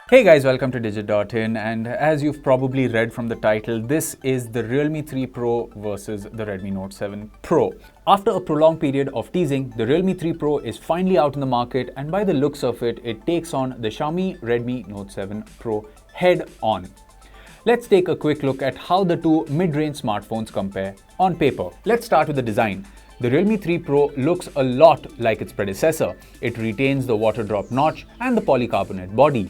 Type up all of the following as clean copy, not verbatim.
Hey guys, welcome to Digit.in, and as you've probably read from the title, this is the Realme 3 Pro versus the Redmi Note 7 Pro. After a prolonged period of teasing, the Realme 3 Pro is finally out in the market, and by the looks of it, it takes on the Xiaomi Redmi Note 7 Pro head on. Let's take a quick look at how the two mid-range smartphones compare on paper. Let's start with the design. The Realme 3 Pro looks a lot like its predecessor. It retains the water drop notch and the polycarbonate body.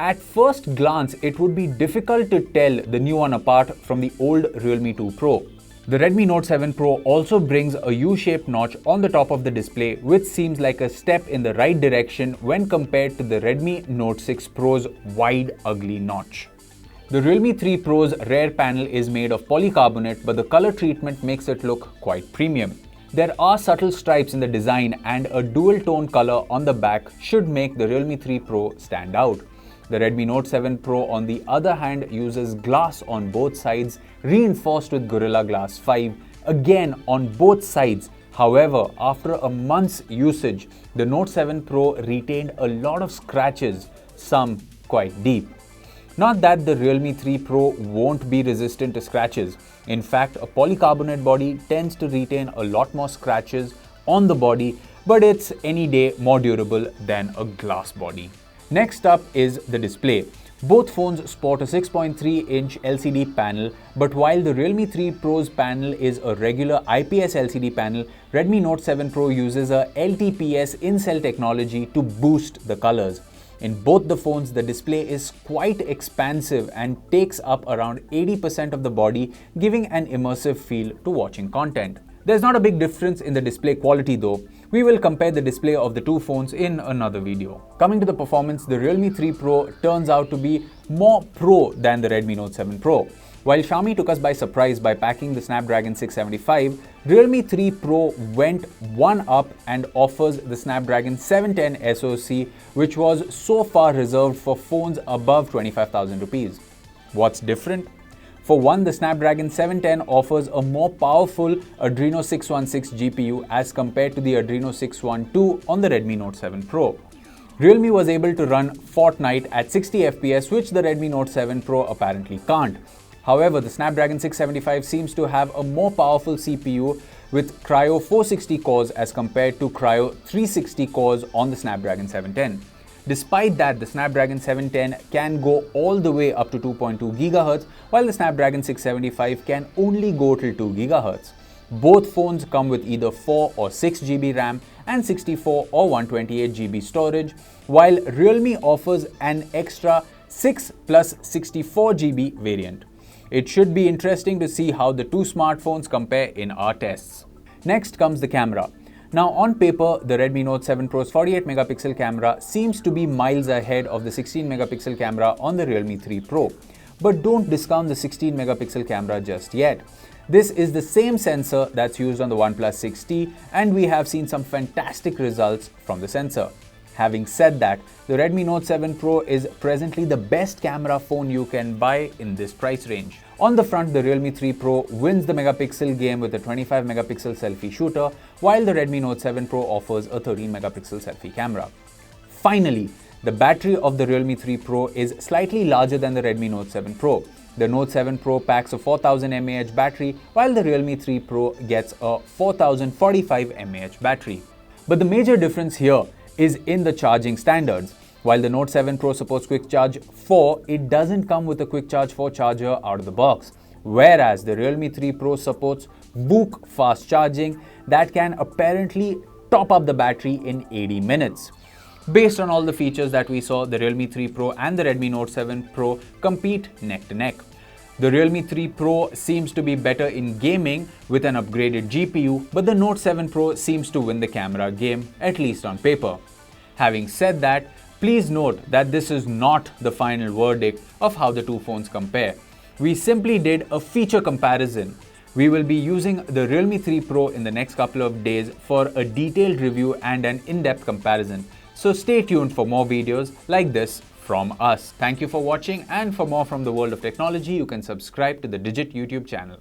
At first glance, it would be difficult to tell the new one apart from the old Realme 2 Pro. The Redmi Note 7 Pro also brings a U-shaped notch on the top of the display, which seems like a step in the right direction when compared to the Redmi Note 6 Pro's wide, ugly notch. The Realme 3 Pro's rear panel is made of polycarbonate, but the color treatment makes it look quite premium. There are subtle stripes in the design, and a dual tone color on the back should make the Realme 3 Pro stand out. The Redmi Note 7 Pro, on the other hand, uses glass on both sides, reinforced with Gorilla Glass 5, again on both sides. However, after a month's usage, the Note 7 Pro retained a lot of scratches, some quite deep. Not that the Realme 3 Pro won't be resistant to scratches. In fact, a polycarbonate body tends to retain a lot more scratches on the body, but it's any day more durable than a glass body. Next up is the display. Both phones sport a 6.3-inch LCD panel, but while the Realme 3 Pro's panel is a regular IPS LCD panel, Redmi Note 7 Pro uses a LTPS in-cell technology to boost the colors. In both the phones, the display is quite expansive and takes up around 80% of the body, giving an immersive feel to watching content. There's not a big difference in the display quality though. We will compare the display of the two phones in another video. Coming to the performance, the Realme 3 Pro turns out to be more pro than the Redmi Note 7 Pro. While Xiaomi took us by surprise by packing the Snapdragon 675, Realme 3 Pro went one up and offers the Snapdragon 710 SoC, which was so far reserved for phones above 25,000 rupees. What's different? For one, the Snapdragon 710 offers a more powerful Adreno 616 GPU as compared to the Adreno 612 on the Redmi Note 7 Pro. Realme was able to run Fortnite at 60 FPS, which the Redmi Note 7 Pro apparently can't. However, the Snapdragon 675 seems to have a more powerful CPU with Cryo 460 cores as compared to Cryo 360 cores on the Snapdragon 710. Despite that, the Snapdragon 710 can go all the way up to 2.2 GHz, while the Snapdragon 675 can only go till 2 GHz. Both phones come with either 4 or 6 GB RAM and 64 or 128 GB storage, while Realme offers an extra 6 plus 64 GB variant. It should be interesting to see how the two smartphones compare in our tests. Next comes the camera. Now on paper, the Redmi Note 7 Pro's 48 megapixel camera seems to be miles ahead of the 16 megapixel camera on the Realme 3 Pro. But don't discount the 16 megapixel camera just yet. This is the same sensor that's used on the OnePlus 6T, and we have seen some fantastic results from the sensor. Having said that, the Redmi Note 7 Pro is presently the best camera phone you can buy in this price range. On the front, the Realme 3 Pro wins the megapixel game with a 25 megapixel selfie shooter, while the Redmi Note 7 Pro offers a 13 megapixel selfie camera. Finally, the battery of the Realme 3 Pro is slightly larger than the Redmi Note 7 Pro. The Note 7 Pro packs a 4000 mAh battery, while the Realme 3 Pro gets a 4045 mAh battery. But the major difference here is in the charging standards. While the Note 7 Pro supports Quick Charge 4, it doesn't come with a Quick Charge 4 charger out of the box. Whereas the Realme 3 Pro supports VOOC fast charging that can apparently top up the battery in 80 minutes. Based on all the features that we saw, the Realme 3 Pro and the Redmi Note 7 Pro compete neck to neck. The Realme 3 Pro seems to be better in gaming with an upgraded GPU, but the Note 7 Pro seems to win the camera game, at least on paper. Having said that, please note that this is not the final verdict of how the two phones compare. We simply did a feature comparison. We will be using the Realme 3 Pro in the next couple of days for a detailed review and an in-depth comparison. So stay tuned for more videos like this from us. Thank you for watching, and for more from the world of technology, you can subscribe to the Digit YouTube channel.